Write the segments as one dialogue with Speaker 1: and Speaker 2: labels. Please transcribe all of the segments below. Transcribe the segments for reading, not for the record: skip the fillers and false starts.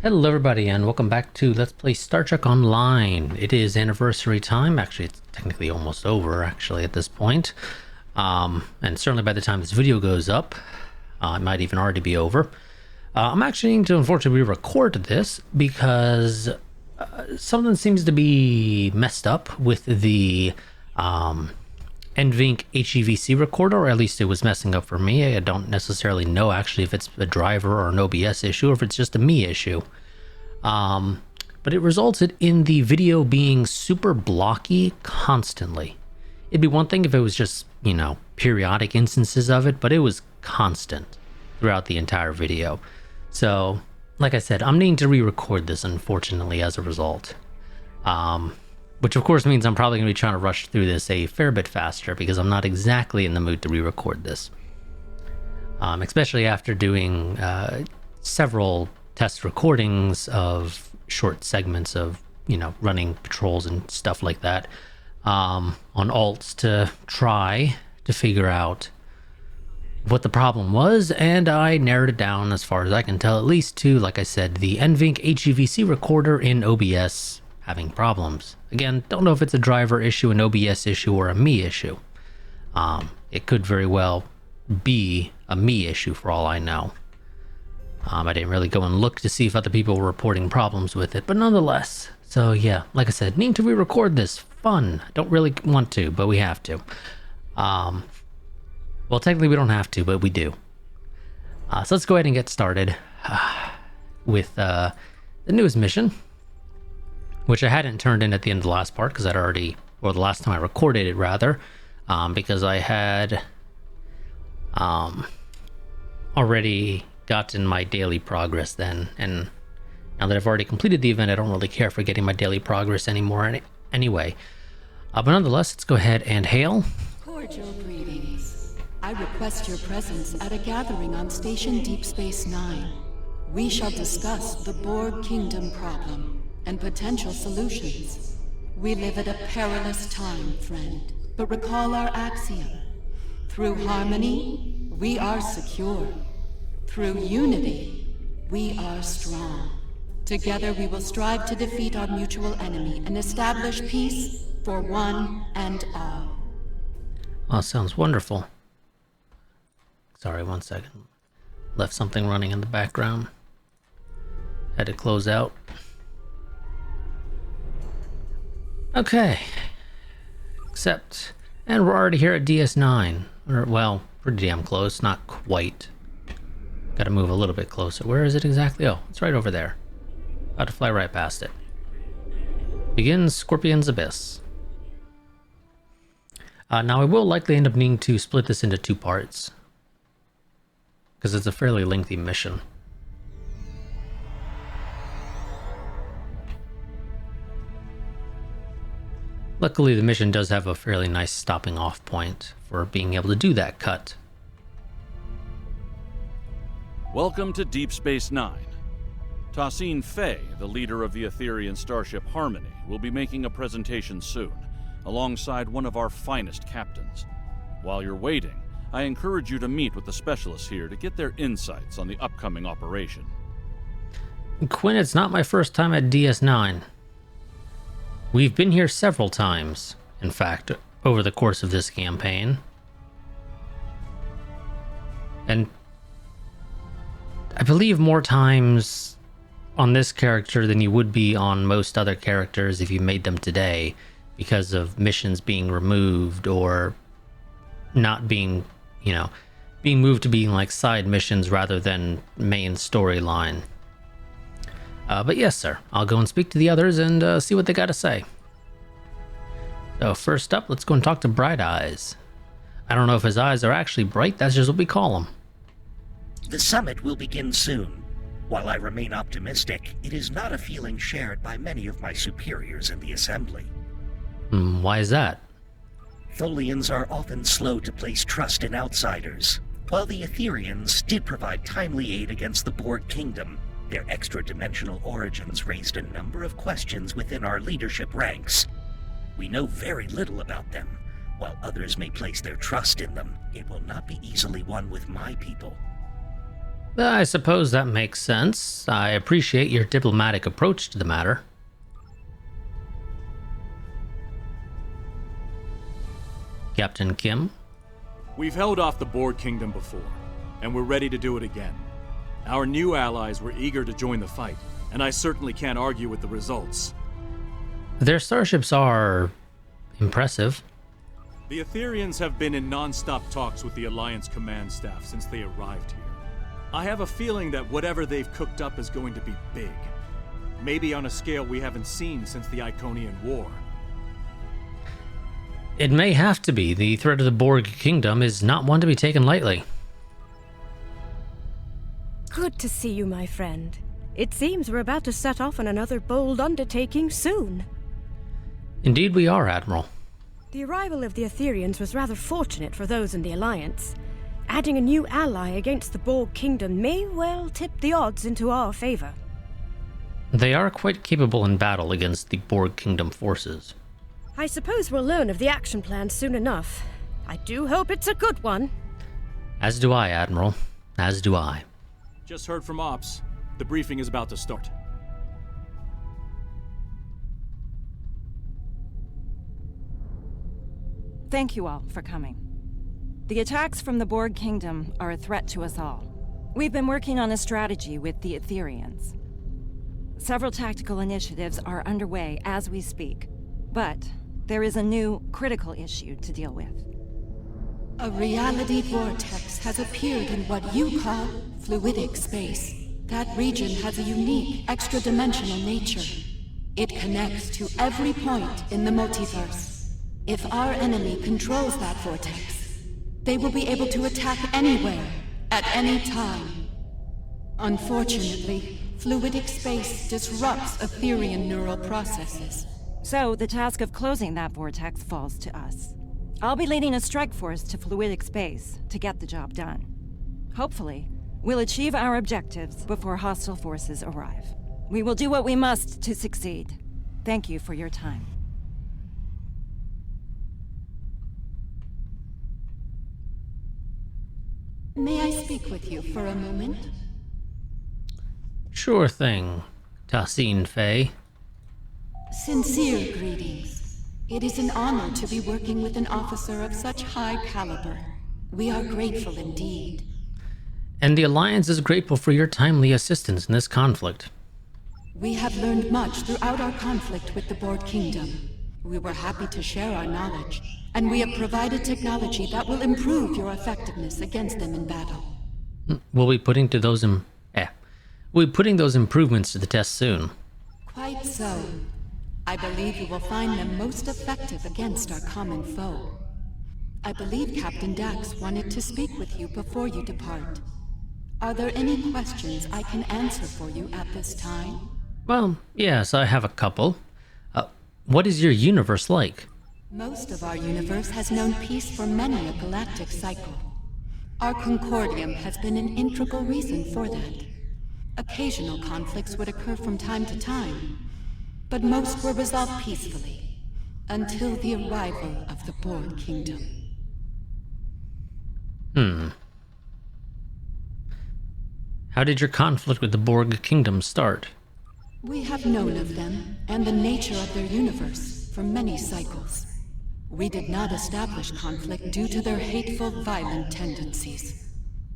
Speaker 1: Hello everybody and welcome back to Let's Play Star Trek Online. It is anniversary time. Actually, it's technically almost over actually at this point. And certainly by the time this video goes up, it might even already be over. I'm actually going to unfortunately re-record this because something seems to be messed up with the NVINC HEVC recorder, or at least it was messing up for me. I don't necessarily know actually if it's a driver or an OBS issue or if it's just a me issue. But it resulted in the video being super blocky constantly. It'd be one thing if it was just, you know, periodic instances of it, but it was constant throughout the entire video. So, like I said, I'm needing to re-record this, unfortunately, as a result. Which of course means I'm probably going to be trying to rush through this a fair bit faster because I'm not exactly in the mood to re-record this. Especially after doing several test recordings of short segments of, you know, running patrols and stuff like that on alts to try to figure out what the problem was, and I narrowed it down as far as I can tell, at least to, like I said, the NVINC HEVC recorder in OBS having problems. Again, don't know if it's a driver issue, an OBS issue, or a me issue. It could very well be a me issue for all I know. I didn't really go and look to see if other people were reporting problems with it, but nonetheless. So yeah, like I said, need to re-record this. Fun. Don't really want to, but we have to. Well, technically we don't have to, but we do. So let's go ahead and get started with the newest mission, which I hadn't turned in at the end of the last part because I'd already, or the last time I recorded it rather, because I had already gotten my daily progress then, and now that I've already completed the event, I don't really care for getting my daily progress anymore anyway. But nonetheless, let's go ahead and hail.
Speaker 2: Cordial greetings. I request your presence at a gathering on Station Deep Space Nine. We shall discuss the Borg Kingdom problem and potential solutions. We live at a perilous time, friend, but recall our axiom. Through harmony, we are secure. Through unity, we are strong. Together we will strive to defeat our mutual enemy and establish peace for one and all.
Speaker 1: Oh, sounds wonderful. Sorry, one second. Left something running in the background. Had to close out. Okay, accept, and we're already here at DS9, or well, pretty damn close, not quite. Gotta move a little bit closer. Where is it exactly? Oh, it's right over there. About to fly right past it. Begins Scorpion's Abyss. Now I will likely end up needing to split this into two parts, because it's a fairly lengthy mission. Luckily, the mission does have a fairly nice stopping off point for being able to do that cut.
Speaker 3: Welcome to Deep Space Nine. Tassine Fay, the leader of the Etherian starship Harmony, will be making a presentation soon, alongside one of our finest captains. While you're waiting, I encourage you to meet with the specialists here to get their insights on the upcoming operation.
Speaker 1: Quinn, it's not my first time at DS9. We've been here several times, in fact, over the course of this campaign. And I believe more times on this character than you would be on most other characters if you made them today, because of missions being removed or not being, you know, being moved to being like side missions rather than main storyline. But yes, sir, I'll go and speak to the others and see what they got to say. So first up, let's go and talk to Bright Eyes. I don't know if his eyes are actually bright, that's just what we call them.
Speaker 4: The summit will begin soon. While I remain optimistic, it is not a feeling shared by many of my superiors in the Assembly.
Speaker 1: Why is that?
Speaker 4: Tholians are often slow to place trust in outsiders. While the Etherians did provide timely aid against the Borg Kingdom, their extra-dimensional origins raised a number of questions within our leadership ranks. We know very little about them. While others may place their trust in them, it will not be easily won with my people.
Speaker 1: I suppose that makes sense. I appreciate your diplomatic approach to the matter. Captain Kim?
Speaker 5: We've held off the Borg Kingdom before, and we're ready to do it again. Our new allies were eager to join the fight, and I certainly can't argue with the results.
Speaker 1: Their starships are impressive.
Speaker 5: The Aetherians have been in non-stop talks with the Alliance command staff since they arrived here. I have a feeling that whatever they've cooked up is going to be big. Maybe on a scale we haven't seen since the Iconian War.
Speaker 1: It may have to be. The threat of the Borg Kingdom is not one to be taken lightly.
Speaker 6: Good to see you, my friend. It seems we're about to set off on another bold undertaking soon.
Speaker 1: Indeed we are, Admiral.
Speaker 6: The arrival of the Aetherians was rather fortunate for those in the Alliance. Adding a new ally against the Borg Kingdom may well tip the odds into our favor.
Speaker 1: They are quite capable in battle against the Borg Kingdom forces.
Speaker 6: I suppose we'll learn of the action plan soon enough. I do hope it's a good one.
Speaker 1: As do I, Admiral. As do I.
Speaker 5: Just heard from Ops. The briefing is about to start.
Speaker 7: Thank you all for coming. The attacks from the Borg Kingdom are a threat to us all. We've been working on a strategy with the Aetherians. Several tactical initiatives are underway as we speak, but there is a new critical issue to deal with.
Speaker 2: A reality vortex has appeared in what you call fluidic space. That region has a unique, extra-dimensional nature. It connects to every point in the multiverse. If our enemy controls that vortex, they will be able to attack anywhere, at any time. Unfortunately, fluidic space disrupts Aetherian neural processes.
Speaker 7: So, the task of closing that vortex falls to us. I'll be leading a strike force to fluidic space to get the job done. Hopefully, we'll achieve our objectives before hostile forces arrive. We will do what we must to succeed. Thank you for your time.
Speaker 2: May I speak with you for a moment?
Speaker 1: Sure thing, Tassine Faye.
Speaker 2: Sincere greetings. It is an honor to be working with an officer of such high caliber. We are grateful indeed.
Speaker 1: And the Alliance is grateful for your timely assistance in this conflict.
Speaker 2: We have learned much throughout our conflict with the Borg Kingdom. We were happy to share our knowledge, and we have provided technology that will improve your effectiveness against them in battle.
Speaker 1: We'll be putting those improvements to the test soon.
Speaker 2: Quite so. I believe you will find them most effective against our common foe. I believe Captain Dax wanted to speak with you before you depart. Are there any questions I can answer for you at this time?
Speaker 1: Well, yes, I have a couple. What is your universe like?
Speaker 2: Most of our universe has known peace for many a galactic cycle. Our Concordium has been an integral reason for that. Occasional conflicts would occur from time to time, but most were resolved peacefully, until the arrival of the Borg Kingdom.
Speaker 1: How did your conflict with the Borg Kingdom start?
Speaker 2: We have known of them, and the nature of their universe, for many cycles. We did not establish conflict due to their hateful, violent tendencies.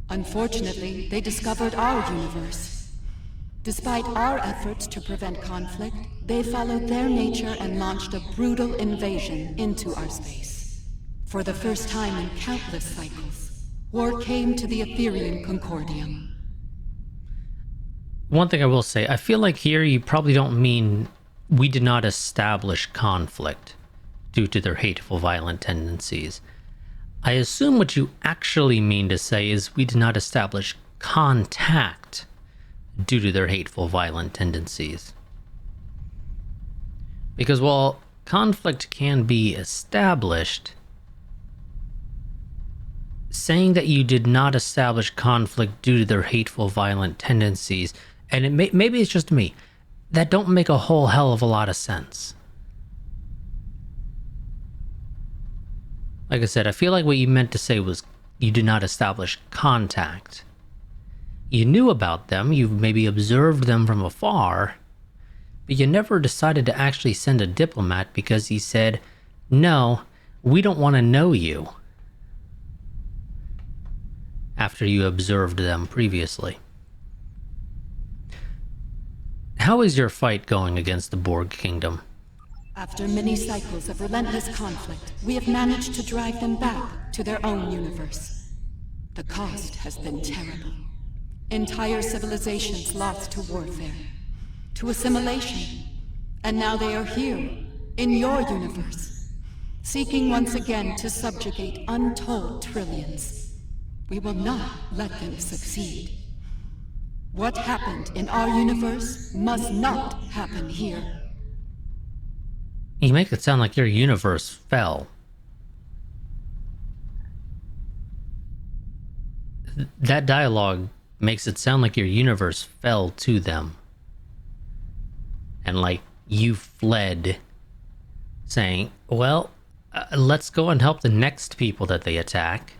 Speaker 2: Unfortunately, they discovered our universe. Despite our efforts to prevent conflict, they followed their nature and launched a brutal invasion into our space. For the first time in countless cycles, war came to the Aetherian Concordium.
Speaker 1: One thing I will say, I feel like here you probably don't mean we did not establish conflict due to their hateful, violent tendencies. I assume what you actually mean to say is we did not establish contact due to their hateful, violent tendencies. Because while conflict can be established, saying that you did not establish conflict due to their hateful, violent tendencies, and maybe it's just me, that don't make a whole hell of a lot of sense. Like I said, I feel like what you meant to say was you did not establish contact. You knew about them, you've maybe observed them from afar, but you never decided to actually send a diplomat because he said, no, we don't want to know you, after you observed them previously. How is your fight going against the Borg Kingdom?
Speaker 2: After many cycles of relentless conflict, we have managed to drive them back to their own universe. The cost has been terrible. Entire civilizations lost to warfare, to assimilation. And now they are here, in your universe, seeking once again to subjugate untold trillions. We will not let them succeed. What happened in our universe must not happen here.
Speaker 1: You make it sound like your universe fell. That dialogue makes it sound like your universe fell to them. And like you fled, saying, well, let's go and help the next people that they attack.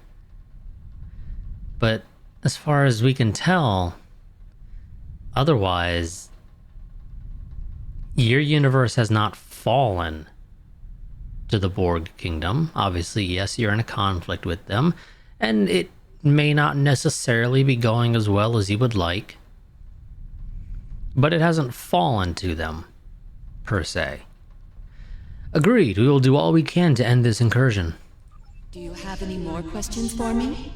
Speaker 1: But as far as we can tell, otherwise, your universe has not fallen to the Borg Kingdom. Obviously, yes, you're in a conflict with them, and it may not necessarily be going as well as you would like, but it hasn't fallen to them, per se. Agreed, we will do all we can to end this incursion.
Speaker 2: Do you have any more questions for me?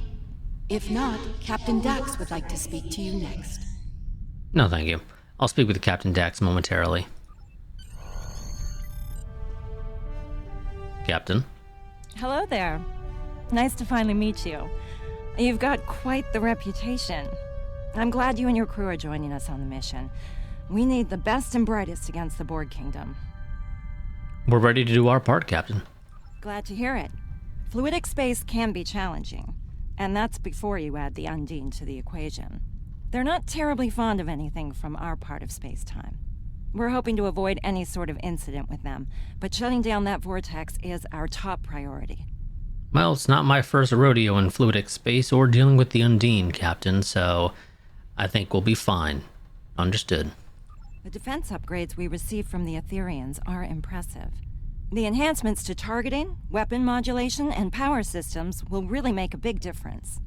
Speaker 2: If not, Captain Dax would like to speak to you next.
Speaker 1: No, thank you. I'll speak with Captain Dax momentarily. Captain?
Speaker 7: Hello there. Nice to finally meet you. You've got quite the reputation. I'm glad you and your crew are joining us on the mission. We need the best and brightest against the Borg Kingdom.
Speaker 1: We're ready to do our part, Captain.
Speaker 7: Glad to hear it. Fluidic space can be challenging, and that's before you add the Undine to the equation. They're not terribly fond of anything from our part of space-time. We're hoping to avoid any sort of incident with them, but shutting down that vortex is our top priority.
Speaker 1: Well, it's not my first rodeo in fluidic space or dealing with the Undine, Captain, so I think we'll be fine. Understood.
Speaker 7: The defense upgrades we received from the Etherians are impressive. The enhancements to targeting, weapon modulation, and power systems will really make a big difference.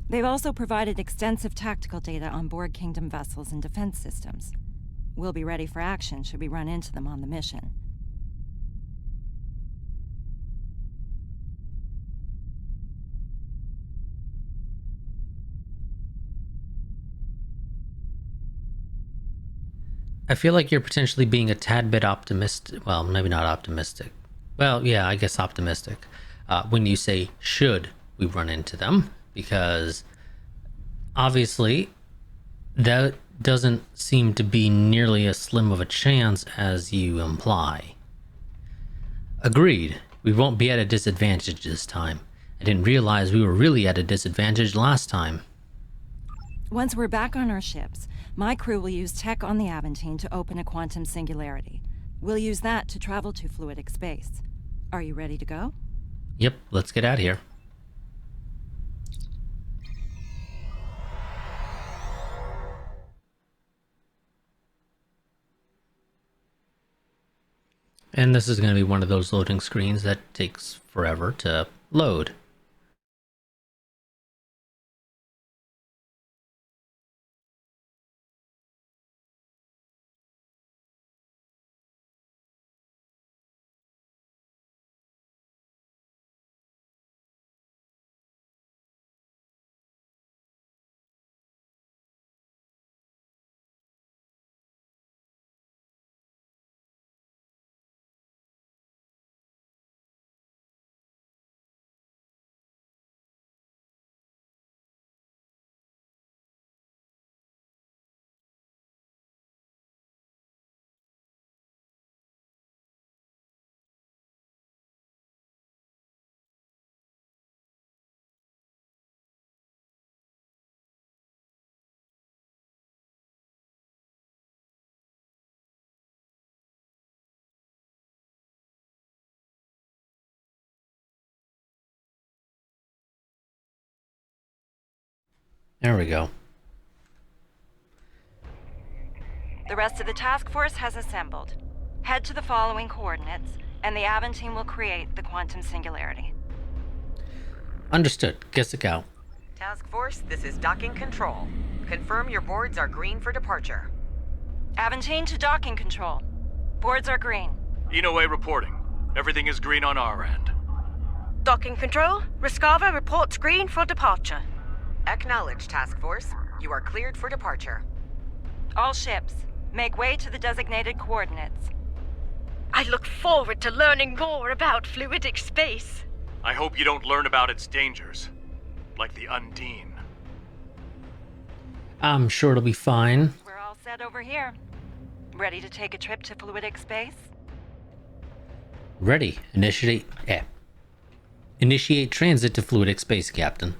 Speaker 7: They've also provided extensive tactical data on Borg Kingdom vessels and defense systems. We'll be ready for action should we run into them on the mission.
Speaker 1: I feel like you're potentially being a tad bit optimistic. Well, maybe not optimistic. Well, yeah, I guess optimistic. When you say, should we run into them? Because obviously that doesn't seem to be nearly as slim of a chance as you imply. Agreed. We won't be at a disadvantage this time. I didn't realize we were really at a disadvantage last time.
Speaker 7: Once we're back on our ships, my crew will use tech on the Aventine to open a quantum singularity. We'll use that to travel to fluidic space. Are you ready to go?
Speaker 1: Yep, let's get out of here. And this is going to be one of those loading screens that takes forever to load. There we go.
Speaker 7: The rest of the task force has assembled. Head to the following coordinates, and the Aventine will create the quantum singularity.
Speaker 1: Understood. Kisako.
Speaker 8: Task Force, this is docking control. Confirm your boards are green for departure.
Speaker 7: Aventine to docking control. Boards are green.
Speaker 5: Inoue reporting. Everything is green on our end.
Speaker 6: Docking control, Riskava reports green for departure.
Speaker 8: Acknowledge, Task Force. You are cleared for departure.
Speaker 7: All ships, make way to the designated coordinates.
Speaker 6: I look forward to learning more about fluidic space.
Speaker 5: I hope you don't learn about its dangers. Like the Undine.
Speaker 1: I'm sure it'll be fine.
Speaker 7: We're all set over here. Ready to take a trip to fluidic space?
Speaker 1: Ready. Initiate transit to fluidic space, Captain.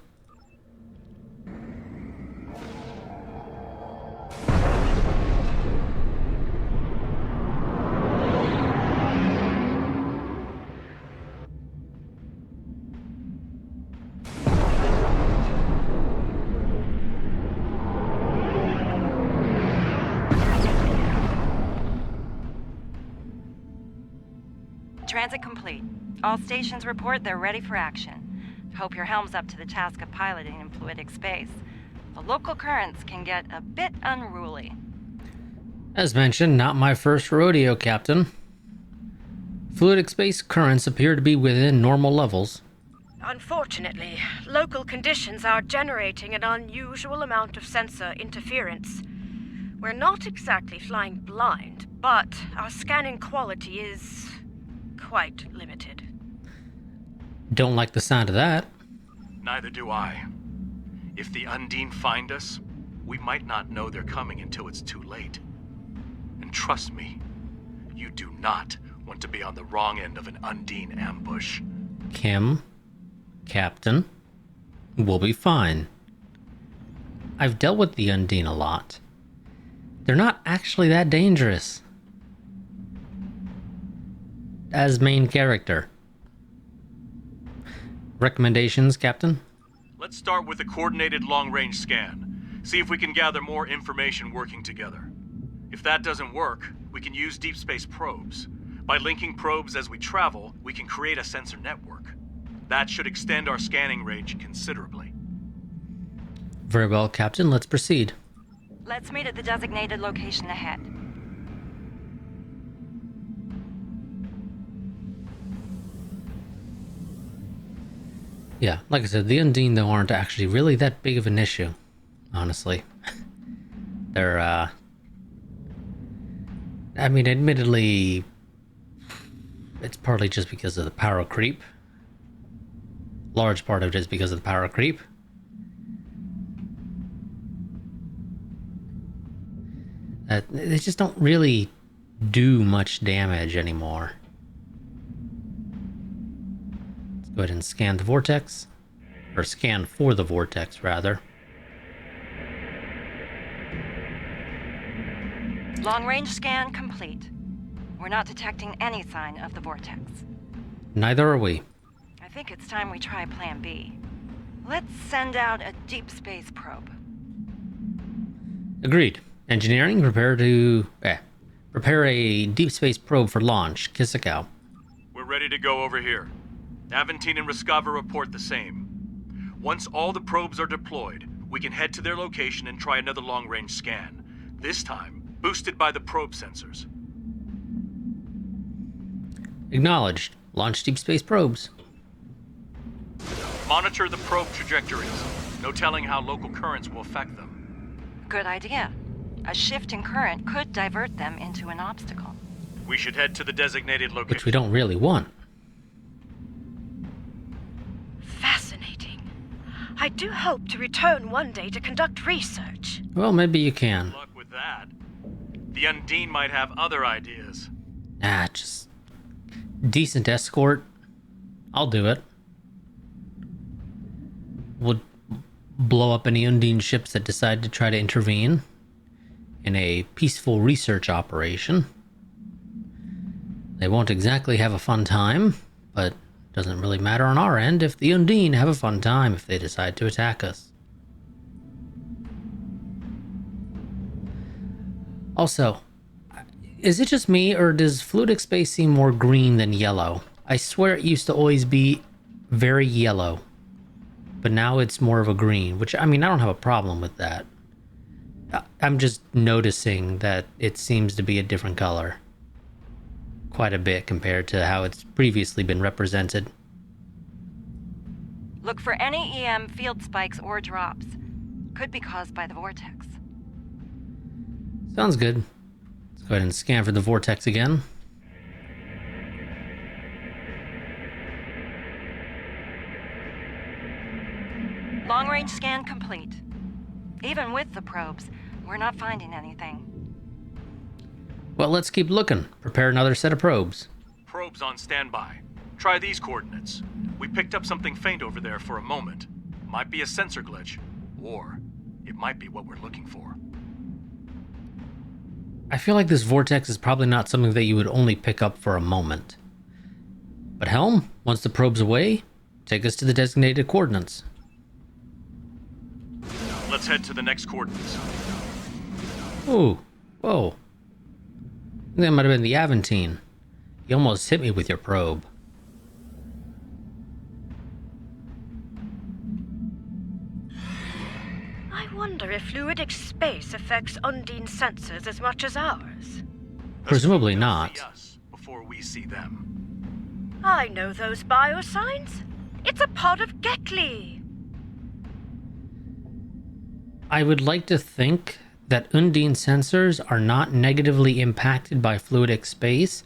Speaker 7: Transit complete. All stations report they're ready for action. Hope your helm's up to the task of piloting in fluidic space. The local currents can get a bit unruly.
Speaker 1: As mentioned, not my first rodeo, Captain. Fluidic space currents appear to be within normal levels.
Speaker 6: Unfortunately, local conditions are generating an unusual amount of sensor interference. We're not exactly flying blind, but our scanning quality is quite limited.
Speaker 1: Don't like the sound of that.
Speaker 5: Neither do I. If the Undine find us, we might not know they're coming until it's too late. And trust me, you do not want to be on the wrong end of an Undine ambush.
Speaker 1: Kim, Captain, we'll be fine. I've dealt with the Undine a lot. They're not actually that dangerous. As main character. Recommendations, Captain?
Speaker 5: Let's start with a coordinated long-range scan. See if we can gather more information working together. If that doesn't work, we can use deep space probes. By linking probes as we travel, we can create a sensor network. That should extend our scanning range considerably.
Speaker 1: Very well, Captain. Let's proceed.
Speaker 7: Let's meet at the designated location ahead.
Speaker 1: Yeah, like I said, the Undine, though, aren't actually really that big of an issue, honestly. They're, I mean, admittedly, it's partly just because of the power creep. Large part of it is because of the power creep. They just don't really do much damage anymore. Go ahead and scan the vortex, or scan for the vortex, rather.
Speaker 7: Long-range scan complete. We're not detecting any sign of the vortex.
Speaker 1: Neither are we.
Speaker 7: I think it's time we try Plan B. Let's send out a deep space probe.
Speaker 1: Agreed. Engineering, prepare a deep space probe for launch. Kisako.
Speaker 5: We're ready to go over here. Aventine and Riskava report the same. Once all the probes are deployed, we can head to their location and try another long-range scan. This time, boosted by the probe sensors.
Speaker 1: Acknowledged. Launch deep space probes.
Speaker 5: Monitor the probe trajectories. No telling how local currents will affect them.
Speaker 7: Good idea. A shift in current could divert them into an obstacle.
Speaker 5: We should head to the designated location.
Speaker 1: Which we don't really want.
Speaker 6: Fascinating. I do hope to return one day to conduct research.
Speaker 1: Well, maybe you can.
Speaker 5: Good luck with that. The Undine might have other ideas.
Speaker 1: Just decent escort. I'll do it. We'll blow up any Undine ships that decide to try to intervene in a peaceful research operation. They won't exactly have a fun time, but doesn't really matter on our end if the Undine have a fun time if they decide to attack us. Also, is it just me, or does fluidic space seem more green than yellow? I swear it used to always be very yellow, but now it's more of a green, which, I mean, I don't have a problem with that. I'm just noticing that it seems to be a different color quite a bit compared to how it's previously been represented.
Speaker 7: Look for any EM field spikes or drops. Could be caused by the vortex.
Speaker 1: Sounds good. Let's go ahead and scan for the vortex again.
Speaker 7: Long-range scan complete. Even with the probes, we're not finding anything.
Speaker 1: Well, let's keep looking. Prepare another set of probes.
Speaker 5: Probes on standby. Try these coordinates. We picked up something faint over there for a moment. Might be a sensor glitch, or it might be what we're looking for.
Speaker 1: I feel like this vortex is probably not something that you would only pick up for a moment. But Helm, once the probe's away, take us to the designated coordinates.
Speaker 5: Let's head to the next coordinates.
Speaker 1: Ooh, whoa. I think that might have been the Aventine. You almost hit me with your probe.
Speaker 6: I wonder if fluidic space affects Undine sensors as much as ours.
Speaker 1: Presumably
Speaker 5: They'll
Speaker 1: not.
Speaker 5: see us before we see them.
Speaker 6: I know those biosigns. It's a pod of Gekli.
Speaker 1: I would like to think that Undine sensors are not negatively impacted by fluidic space,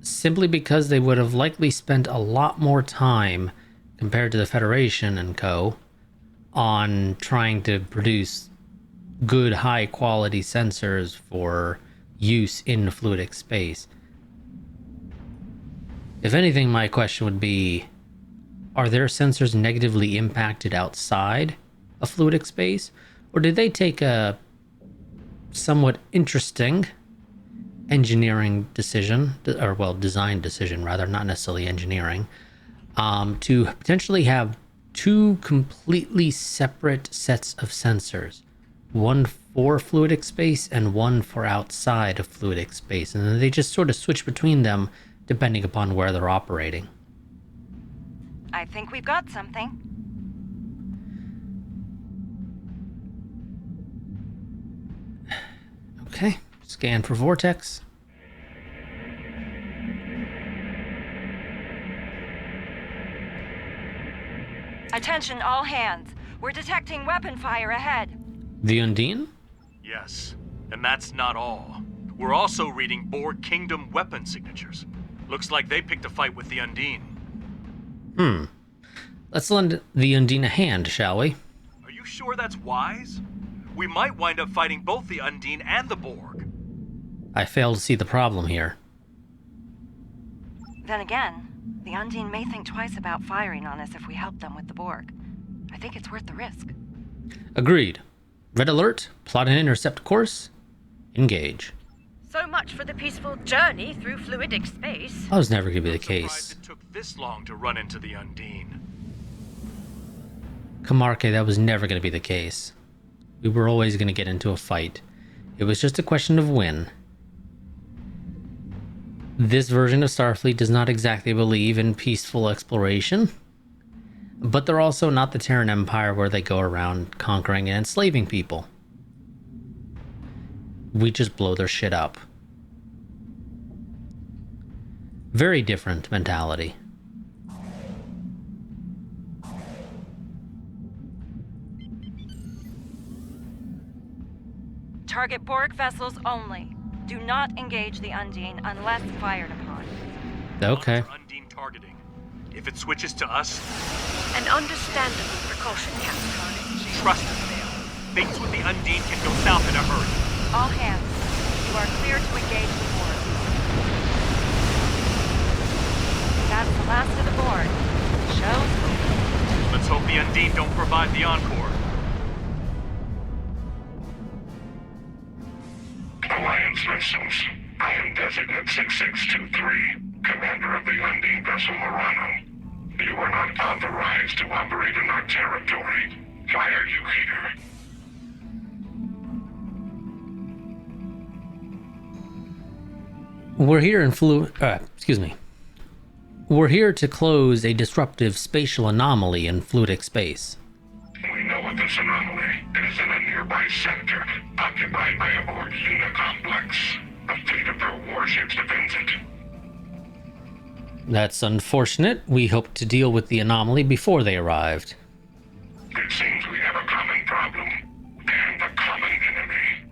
Speaker 1: simply because they would have likely spent a lot more time, compared to the Federation and co., on trying to produce good, high-quality sensors for use in fluidic space. If anything, my question would be, are their sensors negatively impacted outside of fluidic space? Or did they take a somewhat interesting engineering decision, or well, design decision rather, not necessarily engineering, to potentially have two completely separate sets of sensors, one for fluidic space and one for outside of fluidic space, and then they just sort of switch between them depending upon where they're operating?
Speaker 7: I think we've got something.
Speaker 1: Okay, scan for vortex.
Speaker 7: Attention all hands. We're detecting weapon fire ahead.
Speaker 1: The Undine?
Speaker 5: Yes, and that's not all. We're also reading Borg Kingdom weapon signatures. Looks like they picked a fight with the Undine.
Speaker 1: Let's lend the Undine a hand, shall we?
Speaker 5: Are you sure that's wise? We might wind up fighting both the Undine and the Borg.
Speaker 1: I fail to see the problem here.
Speaker 7: Then again, the Undine may think twice about firing on us if we help them with the Borg. I think it's worth the risk.
Speaker 1: Agreed. Red alert, plot an intercept course, engage.
Speaker 6: So much for the peaceful journey through fluidic space.
Speaker 1: That was never going to be the
Speaker 5: Surprised
Speaker 1: case.
Speaker 5: it took this long to run into the Undine.
Speaker 1: Kamarke, that was never going to be the case. We were always going to get into a fight. It was just a question of when. This version of Starfleet does not exactly believe in peaceful exploration, but they're also not the Terran Empire where they go around conquering and enslaving people. We just blow their shit up. Very different mentality.
Speaker 7: Target Borg vessels only. Do not engage the Undine unless fired upon.
Speaker 1: Okay.
Speaker 5: Monitor Undine targeting. If it switches to us,
Speaker 6: An understandable precaution, Captain.
Speaker 5: trust us, Dale. Things with the Undine can go south in a hurry.
Speaker 7: All hands, you are clear to engage the Borg. That's the last of the Borg. Show's over.
Speaker 5: Let's hope the Undine don't provide the encore.
Speaker 9: Alliance vessels. I am Designate 6623, Commander of the Undine vessel Morano. You are not authorized to operate in our territory. Why are you here?
Speaker 1: We're here in We're here to close a disruptive spatial anomaly in fluidic space.
Speaker 9: We know of this anomaly. It is in a nearby sector, occupied by a Borg unit complex. A fleet of their warships defends it.
Speaker 1: That's unfortunate. We hoped to deal with the anomaly before they arrived.
Speaker 9: It seems we have a common problem, and a common enemy.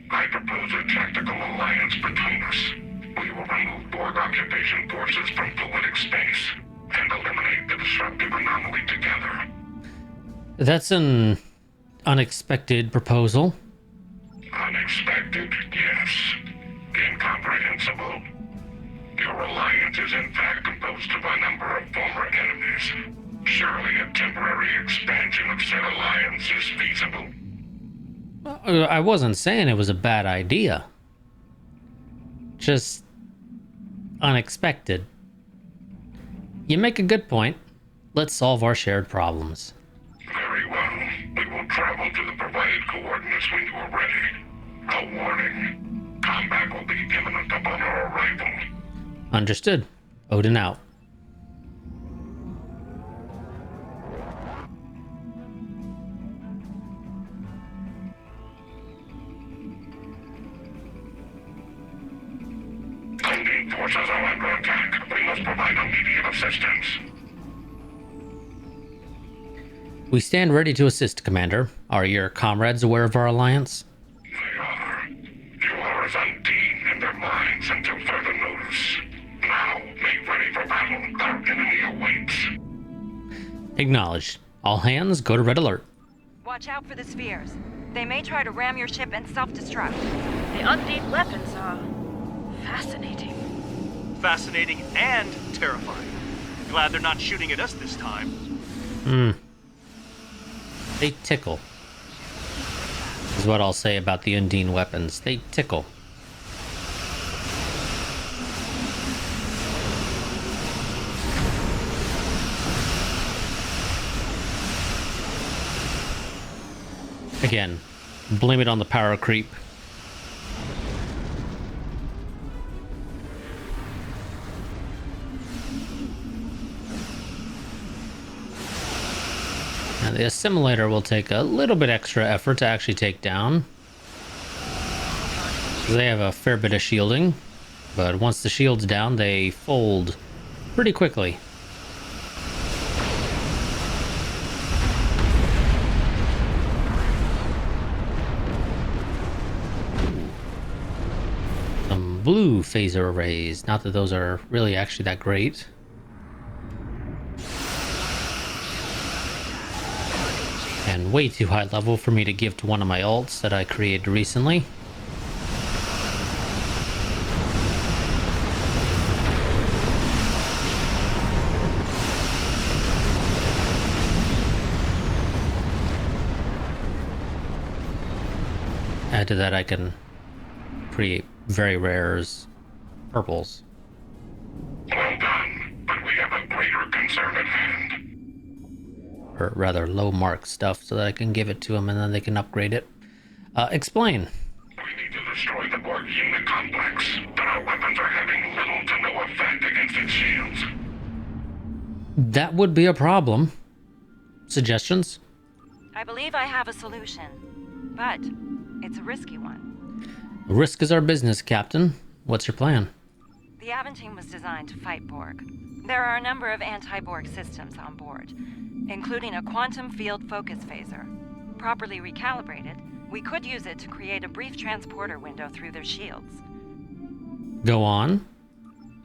Speaker 9: I propose a tactical alliance between us. We will remove Borg occupation forces from fluidic space, and eliminate the disruptive anomaly together.
Speaker 1: That's an unexpected proposal.
Speaker 9: Unexpected, yes. Incomprehensible. Your alliance is in fact composed of a number of former enemies. Surely a temporary expansion of said alliance is feasible.
Speaker 1: I wasn't saying it was a bad idea. Just unexpected. You make a good point. Let's solve our shared problems.
Speaker 9: Very well. We will travel to the provided coordinates when you are ready. A warning. Combat will be imminent upon our arrival.
Speaker 1: Understood. Odin out.
Speaker 9: Undine forces are under attack. We must provide immediate assistance.
Speaker 1: We stand ready to assist, Commander. Are your comrades aware of our alliance?
Speaker 9: They are. You are as Undine in their minds until further notice. Now, make ready for battle. Our enemy awaits.
Speaker 1: Acknowledged. All hands, go to red alert.
Speaker 7: Watch out for the spheres. They may try to ram your ship and self-destruct.
Speaker 6: The Undine weapons are fascinating.
Speaker 5: Fascinating and terrifying. Glad they're not shooting at us this time.
Speaker 1: They tickle. Is what I'll say about the Undine weapons. They tickle. Again, blame it on the power creep. Now the assimilator will take a little bit extra effort to actually take down. They have a fair bit of shielding, but once the shield's down, they fold pretty quickly. Some blue phaser arrays. Not that those are really actually that great. And way too high level for me to give to one of my alts that I created recently. Add to that, I can create very rares, purples.
Speaker 9: Well done, but we have a greater concern at hand.
Speaker 1: Or rather low mark stuff so that I can give it to them and then they can upgrade it. Explain.
Speaker 9: We need to destroy the Borg unit complex, but our weapons are having little to no effect against its shields.
Speaker 1: That would be a problem. Suggestions?
Speaker 7: I believe I have a solution, but it's a risky one.
Speaker 1: Risk is our business, Captain. What's your plan?
Speaker 7: The Aventine was designed to fight Borg. There are a number of anti-Borg systems on board, including a quantum field focus phaser. Properly recalibrated, we could use it to create a brief transporter window through their shields.
Speaker 1: Go on.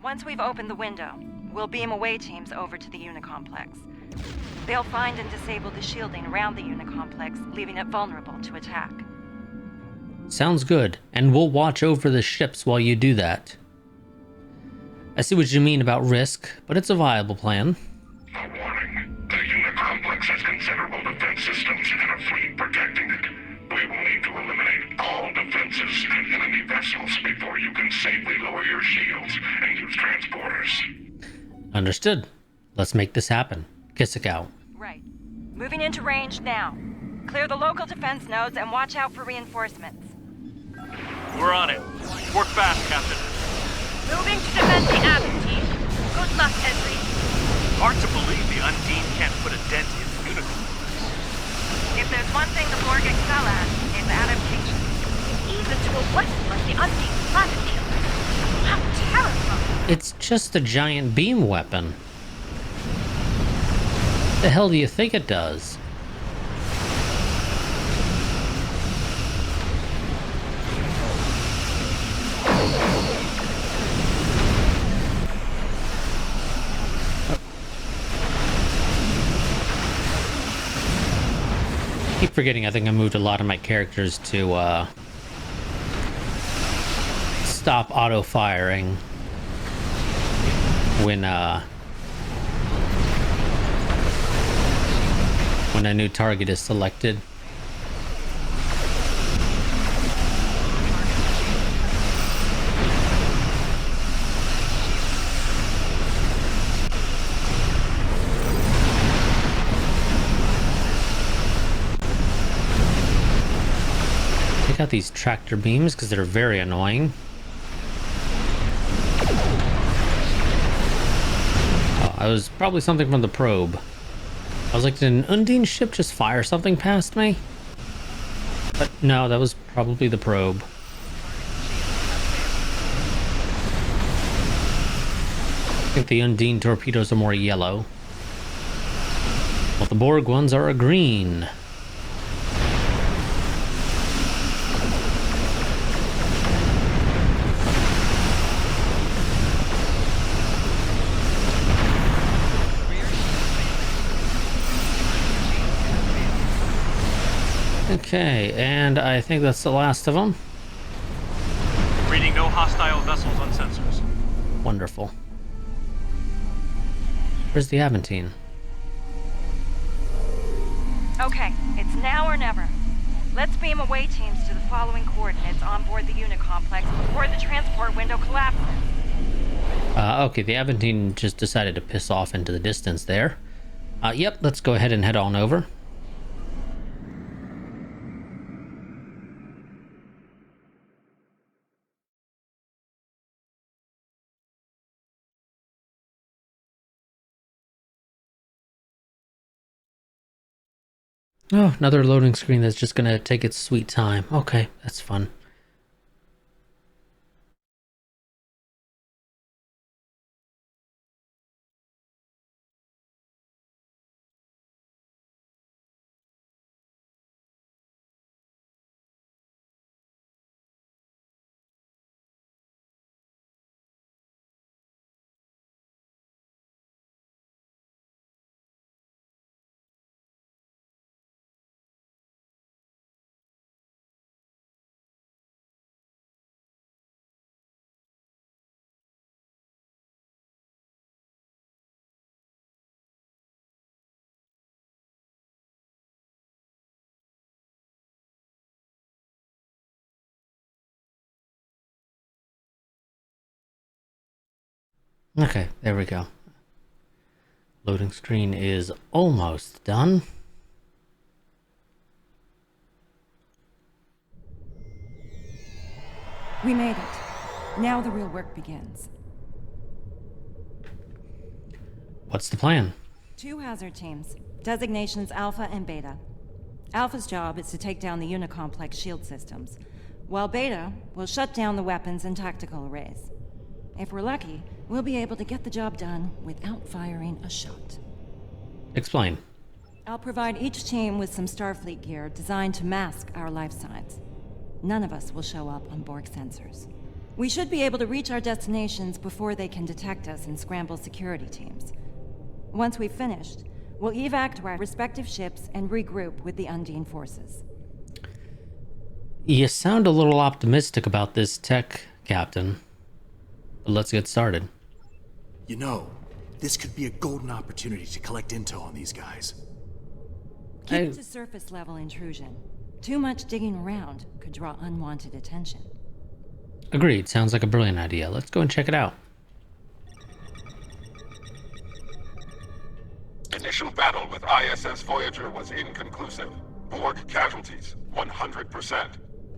Speaker 7: Once we've opened the window, we'll beam away teams over to the Unicomplex. They'll find and disable the shielding around the Unicomplex, leaving it vulnerable to attack.
Speaker 1: Sounds good, and we'll watch over the ships while you do that. I see what you mean about risk, but it's a viable plan.
Speaker 9: A warning. The unit complex has considerable defense systems and a fleet protecting it. We will need to eliminate all defenses and enemy vessels before you can safely lower your shields and use transporters.
Speaker 1: Understood. Let's make this happen. Kisikow.
Speaker 7: Right. Moving into range now. Clear the local defense nodes and watch out for reinforcements.
Speaker 5: We're on it. Work fast, Captain.
Speaker 6: Moving to defend the Aventine. Good luck, Henry.
Speaker 10: Hard to believe the Undine can't put a dent in the unicorn.
Speaker 8: If there's one thing the Borg excel at, it's adaptation.
Speaker 6: Even to a weapon like the Undine's planet killer. How terrifying.
Speaker 1: It's just a giant beam weapon. The hell do you think it does? I keep forgetting, I think I moved a lot of my characters to stop auto-firing when a new target is selected. Take out these tractor beams because they're very annoying. Oh, it was probably something from the probe. I was like, did an Undine ship just fire something past me? But no, that was probably the probe. I think the Undine torpedoes are more yellow, while the Borg ones are a green. Okay, and I think that's the last of them.
Speaker 10: Reading no hostile vessels on sensors.
Speaker 1: Wonderful. Where's the Aventine?
Speaker 7: Okay, it's now or never. Let's beam away teams to the following coordinates on board the unit complex before the transport window collapses.
Speaker 1: Okay, the Aventine just decided to piss off into the distance there. Yep, let's go ahead and head on over. Oh, another loading screen that's just gonna take its sweet time. Okay, that's fun. Okay, there we go. Loading screen is almost done.
Speaker 7: We made it. Now the real work begins.
Speaker 1: What's the plan?
Speaker 7: 2 hazard teams, designations Alpha and Beta. Alpha's job is to take down the Unicomplex shield systems, while Beta will shut down the weapons and tactical arrays. If we're lucky, we'll be able to get the job done without firing a shot.
Speaker 1: Explain.
Speaker 7: I'll provide each team with some Starfleet gear designed to mask our life signs. None of us will show up on Borg sensors. We should be able to reach our destinations before they can detect us and scramble security teams. Once we've finished, we'll evac to our respective ships and regroup with the Undine forces.
Speaker 1: You sound a little optimistic about this tech, Captain. But let's get started.
Speaker 5: You know, this could be a golden opportunity to collect intel on these guys.
Speaker 7: Keep it to surface level intrusion. Too much digging around could draw unwanted attention.
Speaker 1: Agreed. Sounds like a brilliant idea. Let's go and check it out.
Speaker 9: Initial battle with ISS Voyager was inconclusive. Borg casualties, 100%.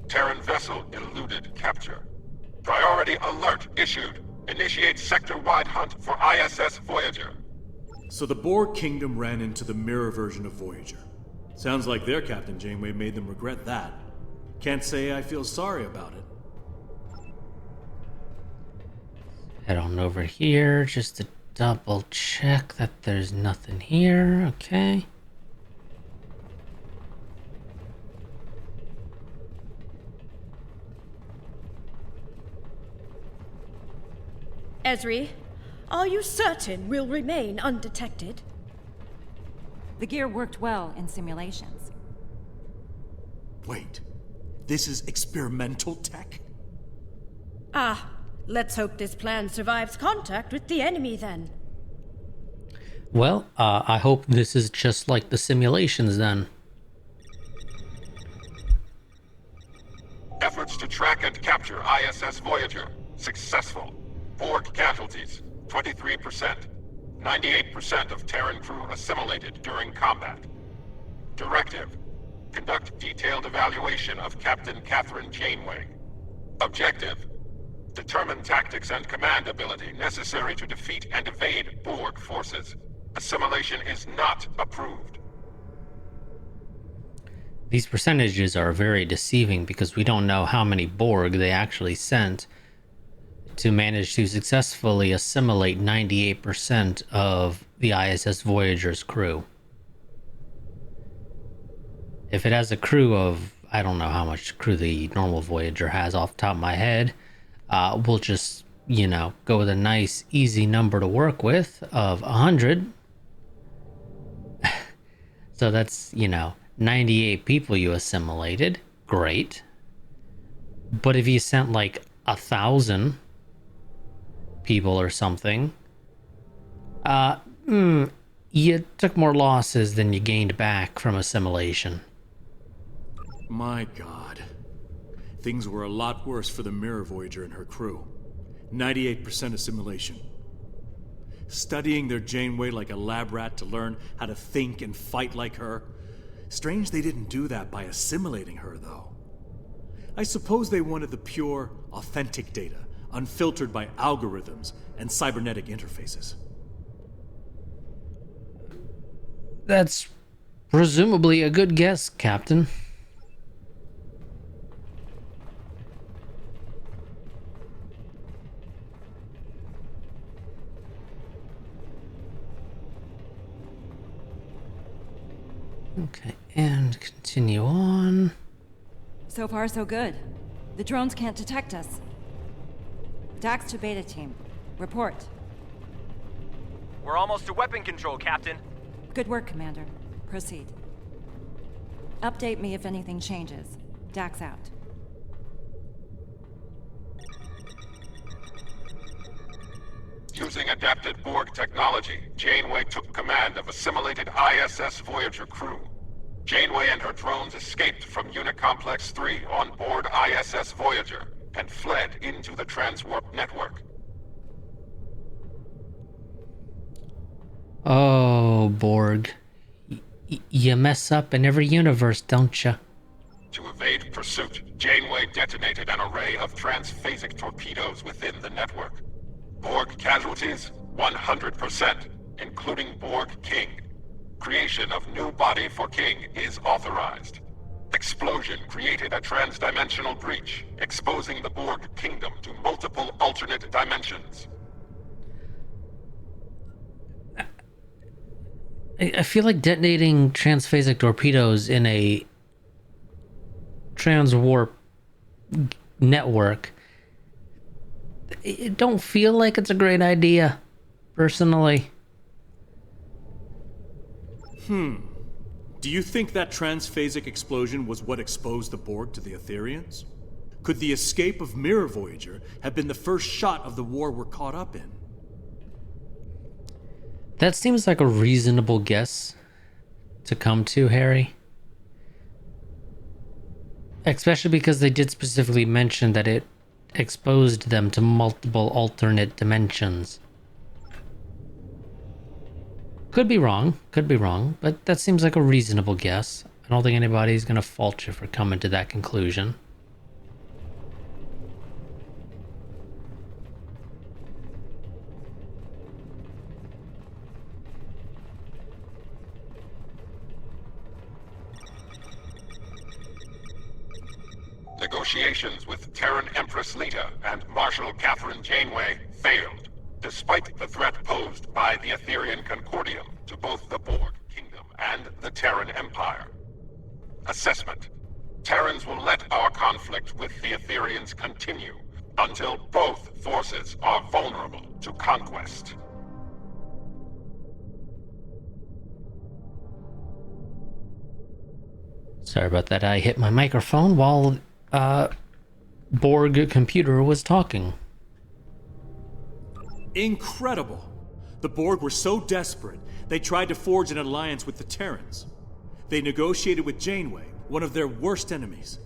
Speaker 9: Terran vessel eluded capture. Priority alert issued. Initiate sector-wide hunt for ISS Voyager.
Speaker 5: So the Borg Kingdom ran into the mirror version of Voyager. Sounds like their Captain Janeway made them regret that. Can't say I feel sorry about it.
Speaker 1: Head on over here just to double check that there's nothing here. Okay.
Speaker 6: Ezri, are you certain we'll remain undetected?
Speaker 7: The gear worked well in simulations.
Speaker 5: Wait, this is experimental tech?
Speaker 6: Ah, let's hope this plan survives contact with the enemy then.
Speaker 1: Well, I hope this is just like the simulations then.
Speaker 9: Efforts to track and capture ISS Voyager. Successful. Borg casualties, 23%. 98% of Terran crew assimilated during combat. Directive: conduct detailed evaluation of Captain Catherine Janeway. Objective: determine tactics and command ability necessary to defeat and evade Borg forces. Assimilation is not approved.
Speaker 1: These percentages are very deceiving because we don't know how many Borg they actually sent to manage to successfully assimilate 98% of the ISS Voyager's crew. If it has a crew of, I don't know how much crew the normal Voyager has off the top of my head, we'll just, go with a nice, easy number to work with of 100. So that's, 98 people you assimilated. Great. But if you sent like 1,000 people or something, you took more losses than you gained back from assimilation.
Speaker 5: My God. Things were a lot worse for the Mirror Voyager and her crew. 98% assimilation. Studying their Janeway like a lab rat to learn how to think and fight like her. Strange they didn't do that by assimilating her, though. I suppose they wanted the pure, authentic data, unfiltered by algorithms and cybernetic interfaces.
Speaker 1: That's presumably a good guess, Captain. Okay, and continue on.
Speaker 7: So far, so good. The drones can't detect us. Dax to Beta Team. Report.
Speaker 10: We're almost to weapon control, Captain.
Speaker 7: Good work, Commander. Proceed. Update me if anything changes. Dax out.
Speaker 9: Using adapted Borg technology, Janeway took command of assimilated ISS Voyager crew. Janeway and her drones escaped from Unit Complex 3 on board ISS Voyager and fled into the transwarp network.
Speaker 1: Oh, Borg. You mess up in every universe, don't you?
Speaker 9: To evade pursuit, Janeway detonated an array of transphasic torpedoes within the network. Borg casualties, 100%, including Borg King. Creation of new body for King is authorized. Explosion created a trans-dimensional breach, exposing the Borg Kingdom to multiple alternate dimensions.
Speaker 1: I feel like detonating transphasic torpedoes in a transwarp network, it don't feel like it's a great idea, personally.
Speaker 5: Do you think that transphasic explosion was what exposed the Borg to the Etherians? Could the escape of Mirror Voyager have been the first shot of the war we're caught up in?
Speaker 1: That seems like a reasonable guess to come to, Harry. Especially because they did specifically mention that it exposed them to multiple alternate dimensions. Could be wrong, but that seems like a reasonable guess. I don't think anybody's gonna fault you for coming to that conclusion.
Speaker 9: negotiations with Terran Empress Lita and Marshal Catherine Janeway failed, despite the threat posed by the Aetherian Concordium to both the Borg Kingdom and the Terran Empire. Assessment: Terrans will let our conflict with the Aetherians continue until both forces are vulnerable to conquest.
Speaker 1: Sorry about that. I hit my microphone while Borg computer was talking.
Speaker 5: Incredible! The Borg were so desperate, they tried to forge an alliance with the Terrans. They negotiated with Janeway, one of their worst enemies.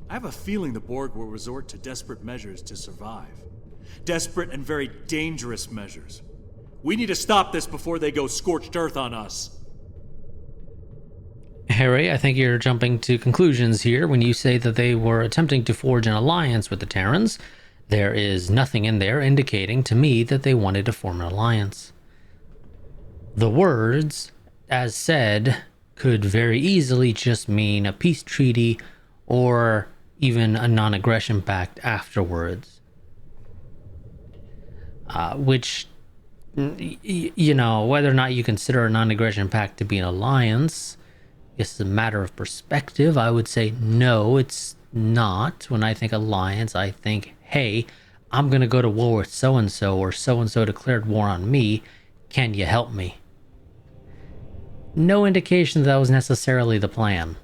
Speaker 5: I have a feeling the Borg will resort to desperate measures to survive. Desperate and very dangerous measures. We need to stop this before they go scorched earth on us.
Speaker 1: Harry, I think you're jumping to conclusions here when you say that they were attempting to forge an alliance with the Terrans. There is nothing in there indicating to me that they wanted to form an alliance. The words, as said, could very easily just mean a peace treaty or even a non-aggression pact afterwards. Which, you know, whether or not you consider a non-aggression pact to be an alliance, it's a matter of perspective. I would say no, it's not. When I think alliance, I think, hey, I'm going to go to war with so-and-so, or so-and-so declared war on me. Can you help me? No indication that was necessarily the plan.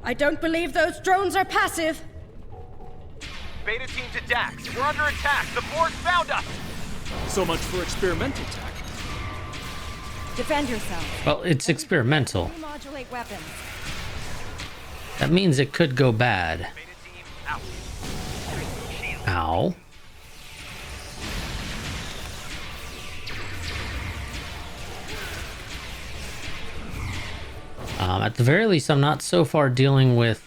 Speaker 6: I don't believe those drones are passive.
Speaker 10: Beta team to Dax. We're under attack. The Borg found us.
Speaker 5: So much for experimental tech.
Speaker 7: Defend yourself.
Speaker 1: Well, it's experimental.
Speaker 7: Remodulate weapons.
Speaker 1: That means it could go bad.
Speaker 10: Beta team out.
Speaker 1: Ow. At the very least, I'm not so far dealing with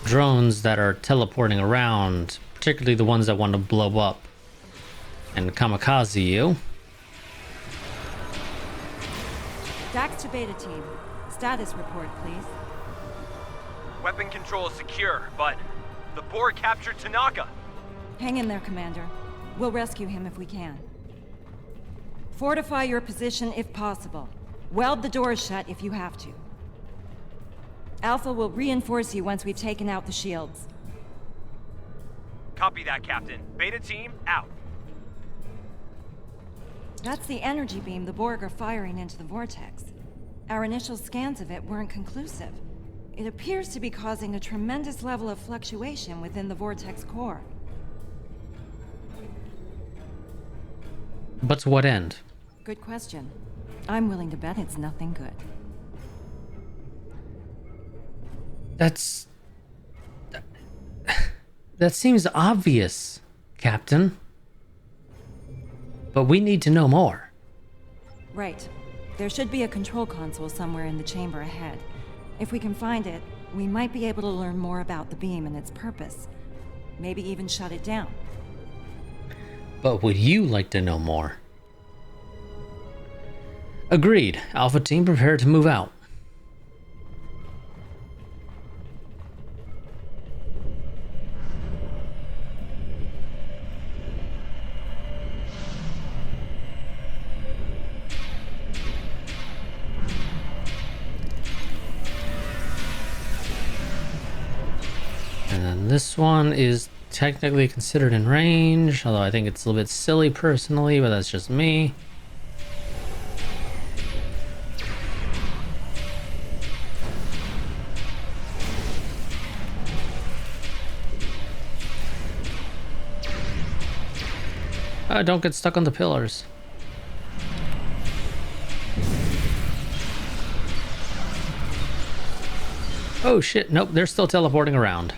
Speaker 1: drones that are teleporting around, particularly the ones that want to blow up and kamikaze you.
Speaker 7: Dax to Beta team. Status report, please.
Speaker 10: Weapon control is secure, but the Borg captured Tanaka.
Speaker 7: Hang in there, Commander. We'll rescue him if we can. Fortify your position if possible. Weld the doors shut if you have to. Alpha will reinforce you once we've taken out the shields.
Speaker 10: Copy that, Captain. Beta team out.
Speaker 7: That's the energy beam the Borg are firing into the vortex. Our initial scans of it weren't conclusive. It appears to be causing a tremendous level of fluctuation within the vortex core.
Speaker 1: But to what end?
Speaker 7: Good question. I'm willing to bet it's nothing good.
Speaker 1: That seems obvious, Captain. But we need to know more.
Speaker 7: Right. There should be a control console somewhere in the chamber ahead. If we can find it, we might be able to learn more about the beam and its purpose. Maybe even shut it down.
Speaker 1: But would you like to know more? Agreed. Alpha team, prepare to move out. And then this one is technically considered in range, although I think it's a little bit silly personally, but that's just me. Don't get stuck on the pillars. Oh shit, nope, they're still teleporting around.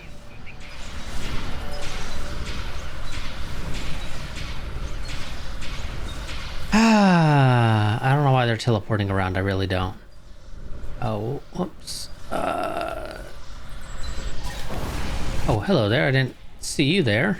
Speaker 1: I don't know why they're teleporting around, I really don't. Oh, whoops. Oh, hello there, I didn't See you there.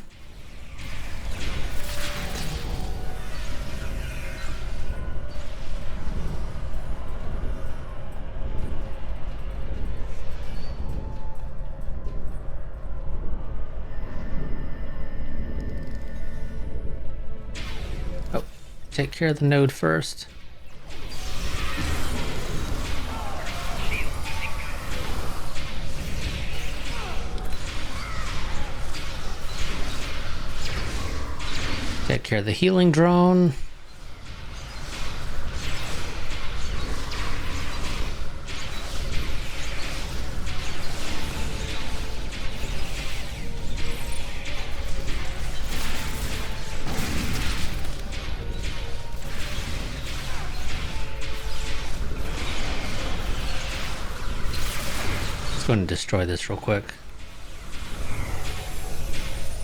Speaker 1: Oh, take care of the node first. Take care of the healing drone. Let's go and destroy this real quick.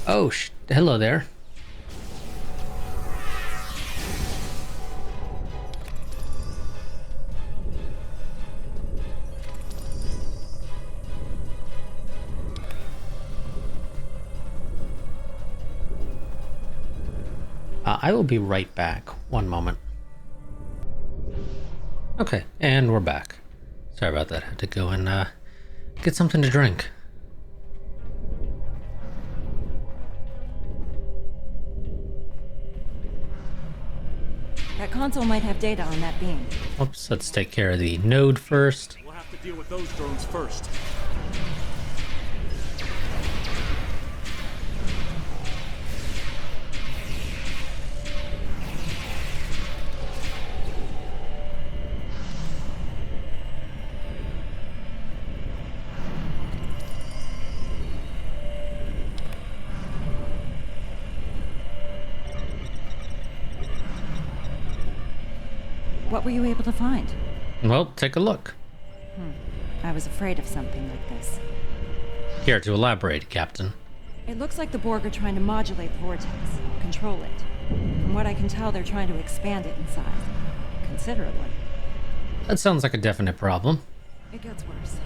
Speaker 1: Oh, hello there. I will be right back. One moment. Okay, and we're back. Sorry about that. I had to go and get something to drink.
Speaker 7: That console might have data on that beam.
Speaker 1: Oops, let's take care of the node first.
Speaker 5: We'll have to deal with those drones first.
Speaker 7: What were you able to find?
Speaker 1: Well, take a look.
Speaker 7: I was afraid of something like this.
Speaker 1: Here to elaborate, Captain.
Speaker 7: It looks like the Borg are trying to modulate the vortex, control it. From what I can tell, they're trying to expand it in size. Considerably.
Speaker 1: That sounds like a definite problem.
Speaker 7: It gets worse.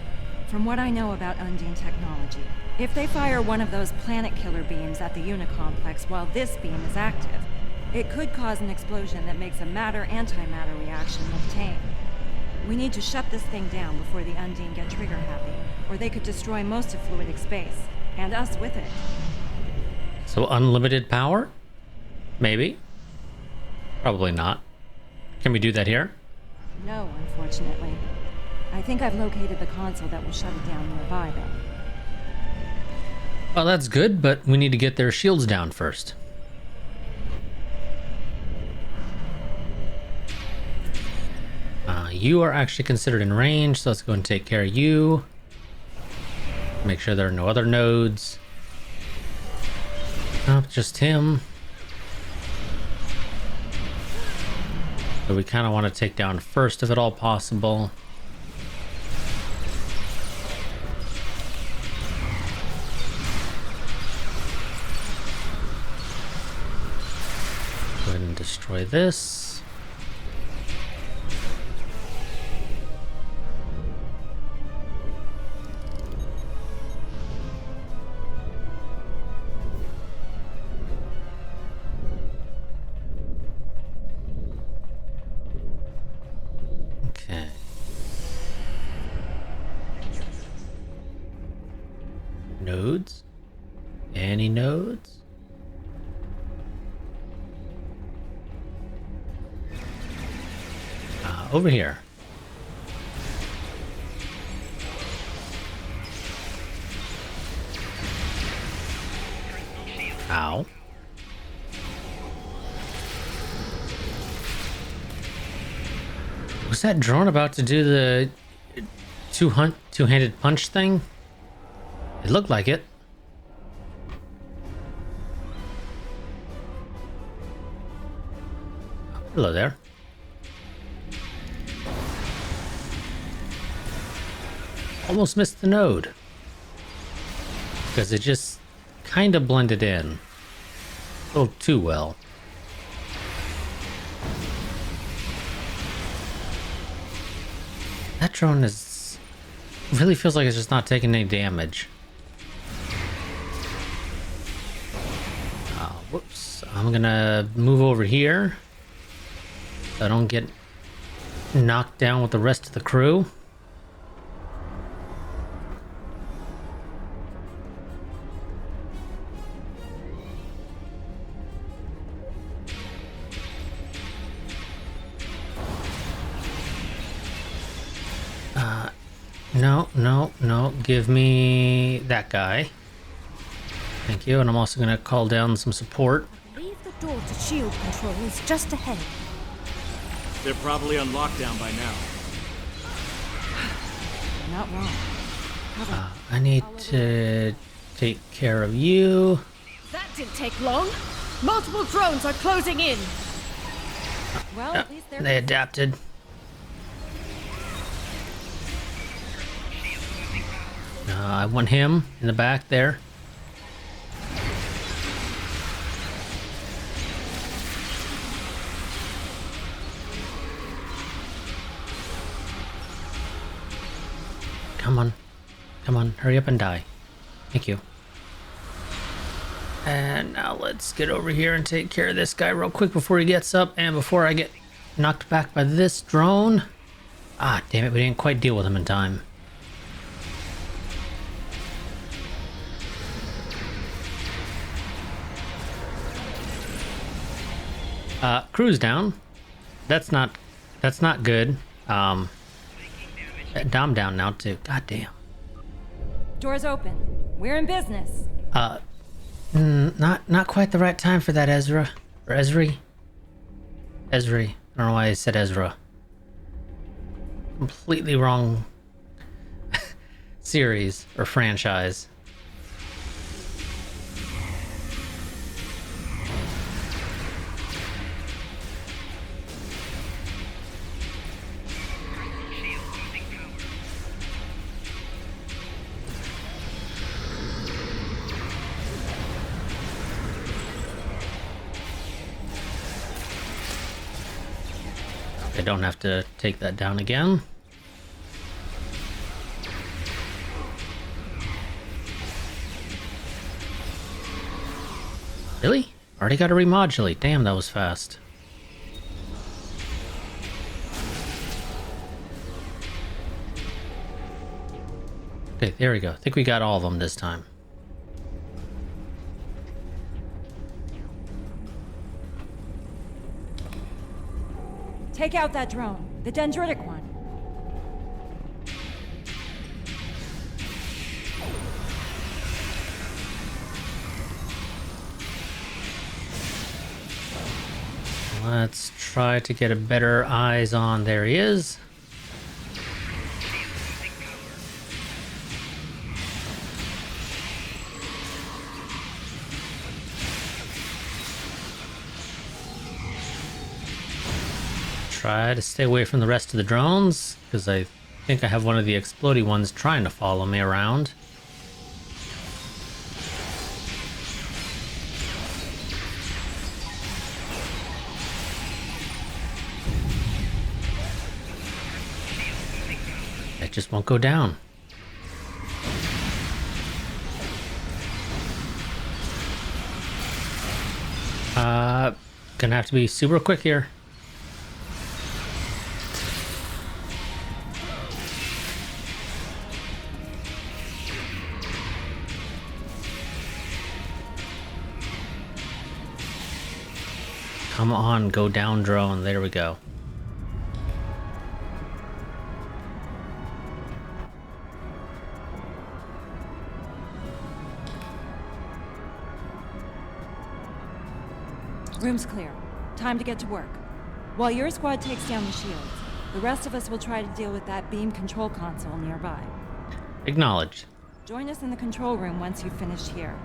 Speaker 7: From what I know about Undine technology, if they fire one of those planet killer beams at the Unicomplex while this beam is active, it could cause an explosion that makes a matter-antimatter reaction look tame. We need to shut this thing down before the Undine get trigger-happy, or they could destroy most of fluidic space, and us with it.
Speaker 1: So unlimited power? Maybe. Probably not. Can we do that here?
Speaker 7: No, unfortunately. I think I've located the console that will shut it down nearby, though.
Speaker 1: Well, that's good, but we need to get their shields down first. You are actually considered in range, so let's go and take care of you. Make sure there are no other nodes. Nope, just him. So we kind of want to take down first if at all possible. Go ahead and destroy this. Nodes? Any nodes? Over here. Ow. Was that drone about to do the two-handed punch thing? It looked like it. Hello there. Almost missed the node. Because it just kind of blended in. A little too well. That drone is... really feels like it's just not taking any damage. Whoops. I'm gonna move over here so I don't get knocked down with the rest of the crew. No. Give me that guy. Thank you. And I'm also going to call down some support.
Speaker 11: I believe the door to shield control is just ahead.
Speaker 5: They're probably on lockdown by now.
Speaker 7: You're not wrong.
Speaker 1: I need to take care of you.
Speaker 11: That didn't take long. Multiple drones are closing in.
Speaker 7: Well, at least
Speaker 1: They adapted. I want him in the back there. Come on, hurry up and die. Thank you. And now let's get over here and take care of this guy real quick before he gets up and before I get knocked back by this drone. Ah, damn it, we didn't quite deal with him in time. Crew's down. That's not good. Dom down now too. God damn.
Speaker 7: Doors open. We're in business.
Speaker 1: Not quite the right time for that, Ezra. Or Esri. Esri. I don't know why I said Ezra. Completely wrong series or franchise. I don't have to take that down again. Really? Already got to remodulate. Damn, that was fast. Okay, there we go. I think we got all of them this time.
Speaker 7: Take out that drone, the dendritic one.
Speaker 1: Let's try to get a better eyes on. There he is. Try to stay away from the rest of the drones, because I think I have one of the explodey ones trying to follow me around. It just won't go down. Gonna have to be super quick here. Come on, go down, drone. There we go.
Speaker 7: Room's clear. Time to get to work. While your squad takes down the shields, the rest of us will try to deal with that beam control console nearby.
Speaker 1: Acknowledged.
Speaker 7: Join us in the control room once you've finished here.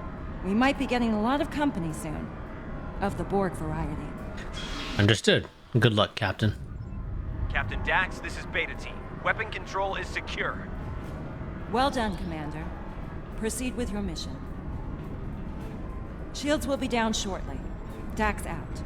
Speaker 7: We might be getting a lot of company soon. Of the Borg variety.
Speaker 1: Understood. Good luck, Captain.
Speaker 10: Captain Dax, this is Beta Team. Weapon control is secure.
Speaker 7: Well done, Commander. Proceed with your mission. Shields will be down shortly. Dax out.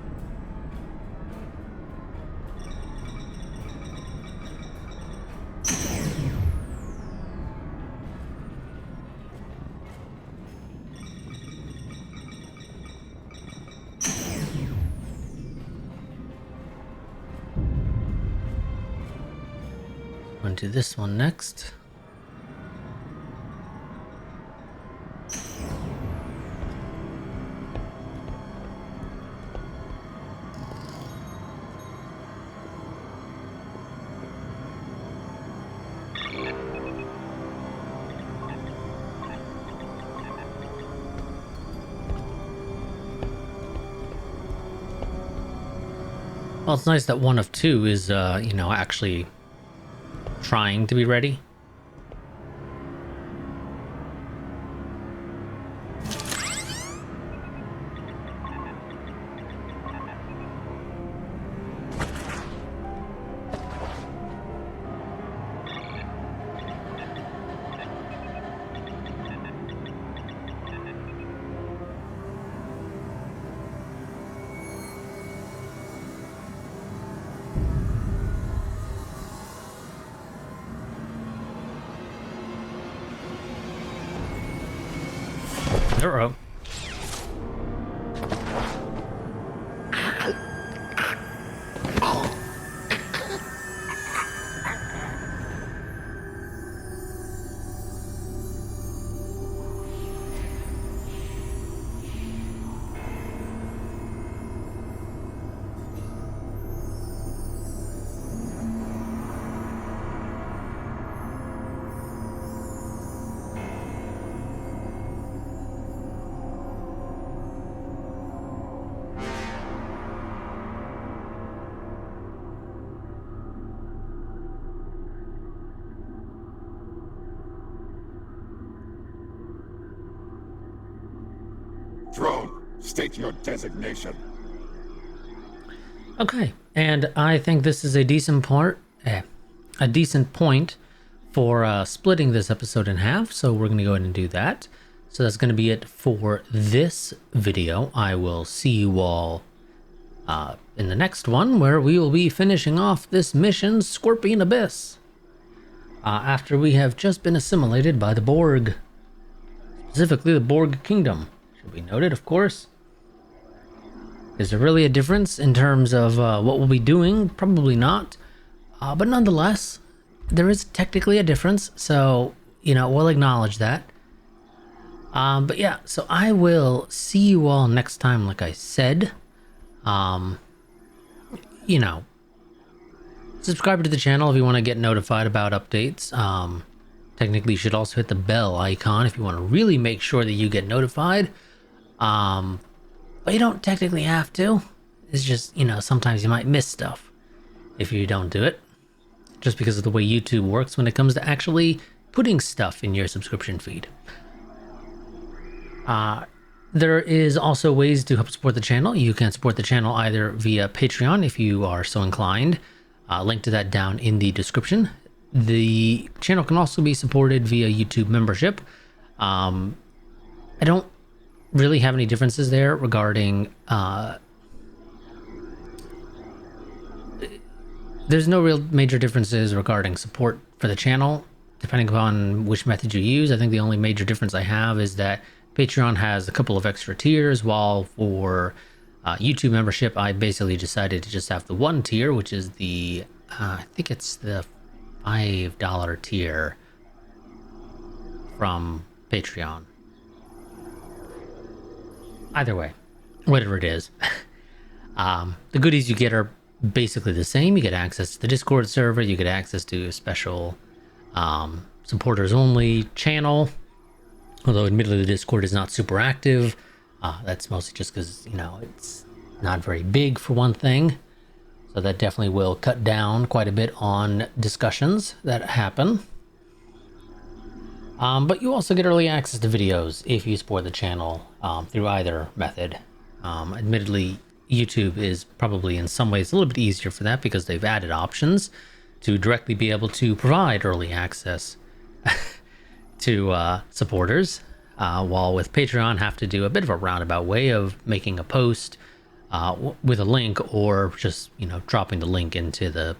Speaker 1: Going to this one next. Well, it's nice that one of two is, you know, actually trying to be ready. Uh-oh.
Speaker 9: Drone, state your designation.
Speaker 1: Okay, and I think this is a decent point for splitting this episode in half, so we're going to go ahead and do that. So that's going to be it for this video. I will see you all in the next one, where we will be finishing off this mission, Scorpion Abyss, after we have just been assimilated by the Borg, specifically the Borg Kingdom. Should be noted, of course. Is there really a difference in terms of what we'll be doing? Probably not. But nonetheless, there is technically a difference. So, you know, we'll acknowledge that. But yeah, so I will see you all next time, like I said. You know, subscribe to the channel if you want to get notified about updates. Technically, you should also hit the bell icon if you want to really make sure that you get notified. But you don't technically have to. It's just, you know, sometimes you might miss stuff if you don't do it. Just because of the way YouTube works when it comes to actually putting stuff in your subscription feed. There is also ways to help support the channel. You can support the channel either via Patreon if you are so inclined. Link to that down in the description. The channel can also be supported via YouTube membership. I don't really have any differences there regarding there's no real major differences regarding support for the channel depending upon which method you use. I think the only major difference I have is that Patreon has a couple of extra tiers, while for YouTube membership I basically decided to just have the one tier, which is the I think it's the $5 tier from Patreon. Either way, whatever it is, the goodies you get are basically the same. You get access to the Discord server, you get access to a special supporters only channel, although admittedly the Discord is not super active. That's mostly just because, you know, it's not very big for one thing, so that definitely will cut down quite a bit on discussions that happen. But you also get early access to videos if you support the channel through either method. Admittedly, YouTube is probably in some ways a little bit easier for that because they've added options to directly be able to provide early access to supporters, while with Patreon have to do a bit of a roundabout way of making a post with a link, or just, you know, dropping the link into the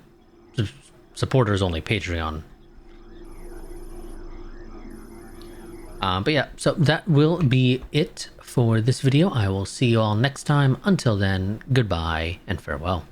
Speaker 1: supporters only Patreon. But yeah, so that will be it for this video. I will see you all next time. Until then, goodbye and farewell.